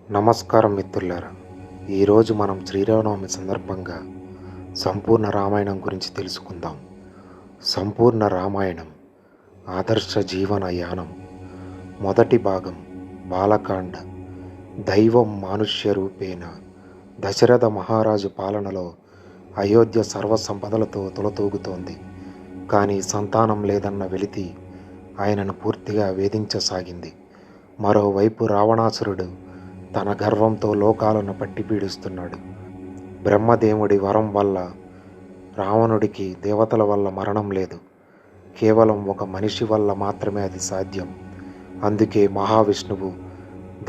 నమస్కారం మిత్రులారా. ఈరోజు మనం శ్రీరామనవమి సందర్భంగా సంపూర్ణ రామాయణం గురించి తెలుసుకుందాం. సంపూర్ణ రామాయణం ఆదర్శ జీవన యానం. మొదటి భాగం బాలకాండ. దైవం మానుష్య రూపేణ. దశరథ మహారాజు పాలనలో అయోధ్య సర్వసంపదలతో తులతూగుతోంది. కానీ సంతానం లేదన్న వెలితి ఆయనను పూర్తిగా వేధించసాగింది. మరోవైపు రావణాసురుడు తన గర్వంతో లోకాలను పట్టి పీడిస్తున్నాడు. బ్రహ్మదేవుడి వరం వల్ల రావణుడికి దేవతల వల్ల మరణం లేదు. కేవలం ఒక మనిషి వల్ల మాత్రమే అది సాధ్యం. అందుకే మహావిష్ణువు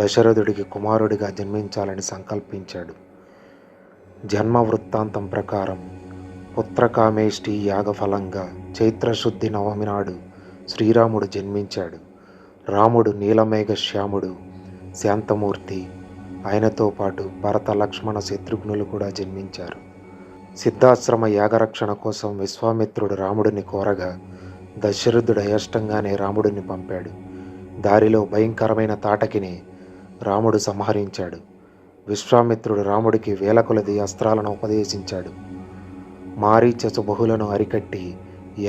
దశరథుడికి కుమారుడిగా జన్మించాలని సంకల్పించాడు. జన్మ వృత్తాంతం ప్రకారం పుత్రకామేష్టి యాగఫలంగా చైత్రశుద్ధి నవమి నాడు శ్రీరాముడు జన్మించాడు. రాముడు నీలమేఘ శ్యాముడు, శాంతమూర్తి. ఆయనతో పాటు భరత, లక్ష్మణ, శత్రుఘ్నులు కూడా జన్మించారు. సిద్ధాశ్రమ యాగరక్షణ కోసం విశ్వామిత్రుడు రాముడిని కోరగా దశరథుడు అయష్టంగానే రాముడిని పంపాడు. దారిలో భయంకరమైన తాటకిని రాముడు సంహరించాడు. విశ్వామిత్రుడు రాముడికి వేల కొలది అస్త్రాలను ఉపదేశించాడు. మారీచ బహులను అరికట్టి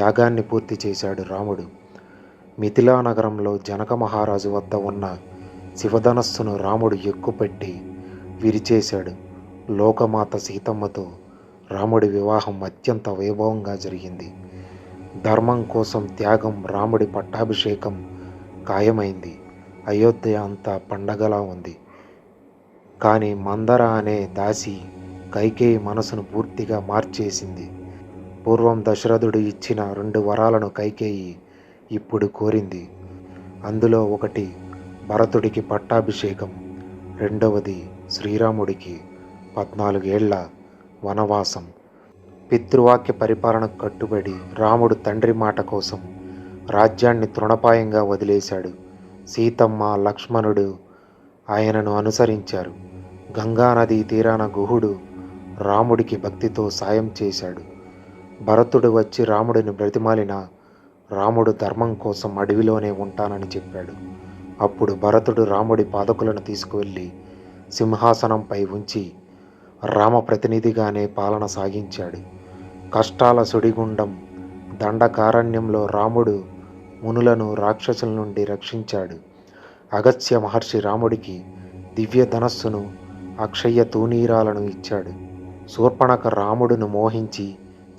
యాగాన్ని పూర్తి చేశాడు రాముడు. మిథిలా నగరంలో జనక మహారాజు వద్ద ఉన్న శివధనస్సును రాముడు ఎక్కుపెట్టి విరిచేశాడు. లోకమాత సీతమ్మతో రాముడి వివాహం అత్యంత వైభవంగా జరిగింది. ధర్మం కోసం త్యాగం, రాముడి పట్టాభిషేకం ఖాయమైంది. అయోధ్య అంతా పండగలా ఉంది. కానీ మందర అనే దాసి కైకేయి మనసును పూర్తిగా మార్చేసింది. పూర్వం దశరథుడు ఇచ్చిన 2 వరాలను కైకేయి ఇప్పుడు కోరింది. అందులో ఒకటి భరతుడికి పట్టాభిషేకం, రెండవది శ్రీరాముడికి 14 ఏళ్ల వనవాసం. పితృవాక్య పరిపాలనకు కట్టుబడి రాముడు తండ్రి మాట కోసం రాజ్యాన్ని తృణపాయంగా వదిలేశాడు. సీతమ్మ, లక్ష్మణుడు ఆయనను అనుసరించారు. గంగానదీ తీరాన గుహుడు రాముడికి భక్తితో సాయం చేశాడు. భరతుడు వచ్చి రాముడిని బ్రతిమాలిన రాముడు ధర్మం కోసం అడవిలోనే ఉంటానని చెప్పాడు. అప్పుడు భరతుడు రాముడి పాదకులను తీసుకువెళ్ళి సింహాసనంపై ఉంచి రామప్రతినిధిగానే పాలన సాగించాడు. కష్టాల సుడిగుండం దండకారణ్యంలో రాముడు మునులను రాక్షసుల నుండి రక్షించాడు. అగస్త్య మహర్షి రాముడికి దివ్య ధనస్సును, అక్షయ తూనీరాలను ఇచ్చాడు. శూర్పణఖ రాముడును మోహించి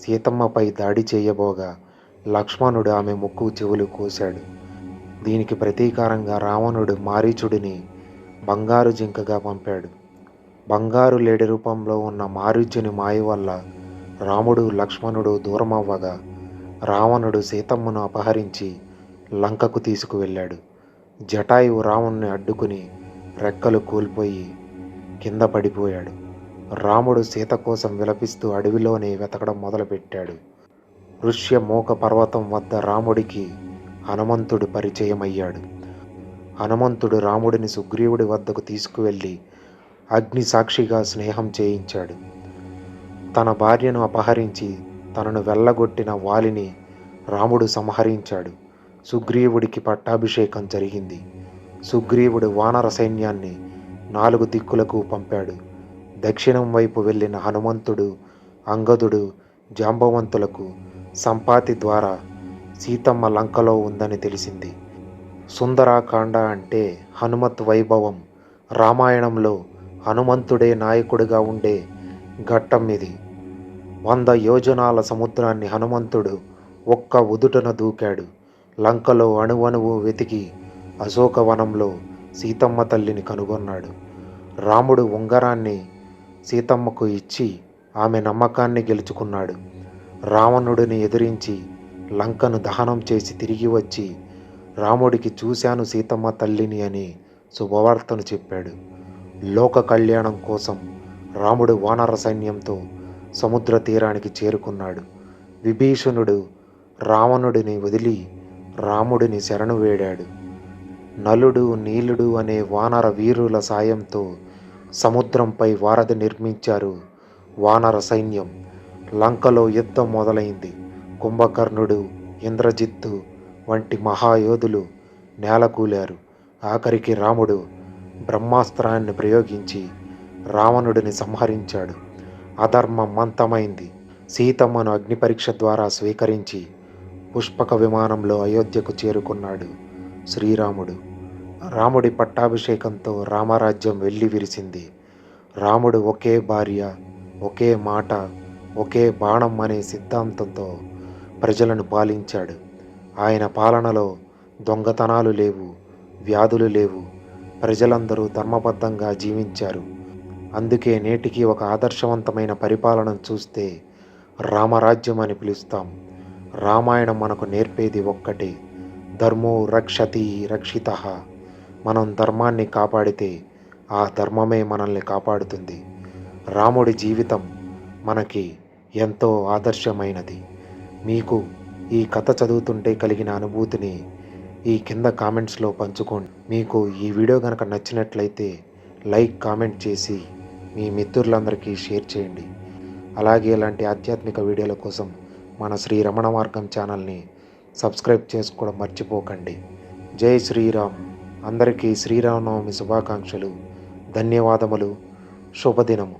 సీతమ్మపై దాడి చేయబోగా లక్ష్మణుడు ఆమె ముక్కు చెవులు కోశాడు. దీనికి ప్రతీకారంగా రావణుడు మారీచుడిని బంగారు జింకగా పంపాడు. బంగారు లేడి రూపంలో ఉన్న మారీచుని మాయ వల్ల రాముడు, లక్ష్మణుడు దూరమవ్వగా రావణుడు సీతమ్మను అపహరించి లంకకు తీసుకువెళ్ళాడు. జటాయువు రావణుని అడ్డుకుని రెక్కలు కోల్పోయి కింద పడిపోయాడు. రాముడు సీత కోసం విలపిస్తూ అడవిలోనే వెతకడం మొదలుపెట్టాడు. ఋష్యమూక పర్వతం వద్ద రాముడికి హనుమంతుడు పరిచయమయ్యాడు. హనుమంతుడు రాముడిని సుగ్రీవుడి వద్దకు తీసుకువెళ్ళి అగ్ని సాక్షిగా స్నేహం చేయించాడు. తన భార్యను అపహరించి తనను వెళ్ళగొట్టిన వాలిని రాముడు సంహరించాడు. సుగ్రీవుడికి పట్టాభిషేకం జరిగింది. సుగ్రీవుడు వానర సైన్యాన్ని 4 దిక్కులకు పంపాడు. దక్షిణం వైపు వెళ్ళిన హనుమంతుడు, అంగదుడు, జాంబవంతులకు సంపాతి ద్వారా సీతమ్మ లంకలో ఉందని తెలిసింది. సుందరాకాండ అంటే హనుమత్ వైభవం. రామాయణంలో హనుమంతుడే నాయకుడిగా ఉండే ఘట్టం ఇది. 100 యోజనాల సముద్రాన్ని హనుమంతుడు ఒక్క ఉదుటన దూకాడు. లంకలో అణువణువు వెతికి అశోకవనంలో సీతమ్మ తల్లిని కనుగొన్నాడు. రాముడు ఉంగరాన్ని సీతమ్మకు ఇచ్చి ఆమె నమ్మకాన్ని గెలుచుకున్నాడు. రావణుడిని ఎదిరించి లంకను దహనం చేసి తిరిగి వచ్చి రాముడికి చూశాను సీతమ్మ తల్లిని అని శుభవార్తను చెప్పాడు. లోక కళ్యాణం కోసం రాముడు వానర సైన్యంతో సముద్ర తీరానికి చేరుకున్నాడు. విభీషణుడు రావణుడిని వదిలి రాముడిని శరణు వేడాడు. నలుడు, నీలుడు అనే వానర వీరుల సాయంతో సముద్రంపై వారధి నిర్మించారు వానర సైన్యం. లంకలో యుద్ధం మొదలైంది. కుంభకర్ణుడు, ఇంద్రజిత్తు వంటి మహాయోధులు నేలకూలారు. ఆఖరికి రాముడు బ్రహ్మాస్త్రాన్ని ప్రయోగించి రావణుడిని సంహరించాడు. అధర్మం అంతమైంది. సీతమ్మను అగ్నిపరీక్ష ద్వారా స్వీకరించి పుష్పక విమానంలో అయోధ్యకు చేరుకున్నాడు శ్రీరాముడు. రాముడి పట్టాభిషేకంతో రామరాజ్యం వెల్లి విరిసింది. రాముడు ఒకే భార్య, ఒకే మాట, ఒకే బాణం అనే సిద్ధాంతంతో ప్రజలను పాలించాడు. ఆయన పాలనలో దొంగతనాలు లేవు, వ్యాధులు లేవు. ప్రజలందరూ ధర్మబద్ధంగా జీవించారు. అందుకే నేటికి ఒక ఆదర్శవంతమైన పరిపాలనను చూస్తే రామరాజ్యం అని పిలుస్తాం. రామాయణం మనకు నేర్పేది ఒక్కటే: ధర్మో రక్షతి రక్షితః. మనం ధర్మాన్ని కాపాడితే ఆ ధర్మమే మనల్ని కాపాడుతుంది. రాముడి జీవితం మనకి ఎంతో ఆదర్శమైనది. మీకు ఈ కథ చదువుతుంటే కలిగిన అనుభూతిని ఈ కింద కామెంట్స్లో పంచుకోండి. మీకు ఈ వీడియో కనుక నచ్చినట్లయితే లైక్, కామెంట్ చేసి మీ మిత్రులందరికీ షేర్ చేయండి. అలాగే ఇలాంటి ఆధ్యాత్మిక వీడియోల కోసం మన శ్రీ రమణ మార్గం ఛానల్ని సబ్స్క్రైబ్ చేసుకోవడం మర్చిపోకండి. జై శ్రీరామ్. అందరికీ శ్రీరామనవమి శుభాకాంక్షలు. ధన్యవాదములు. శుభదినము.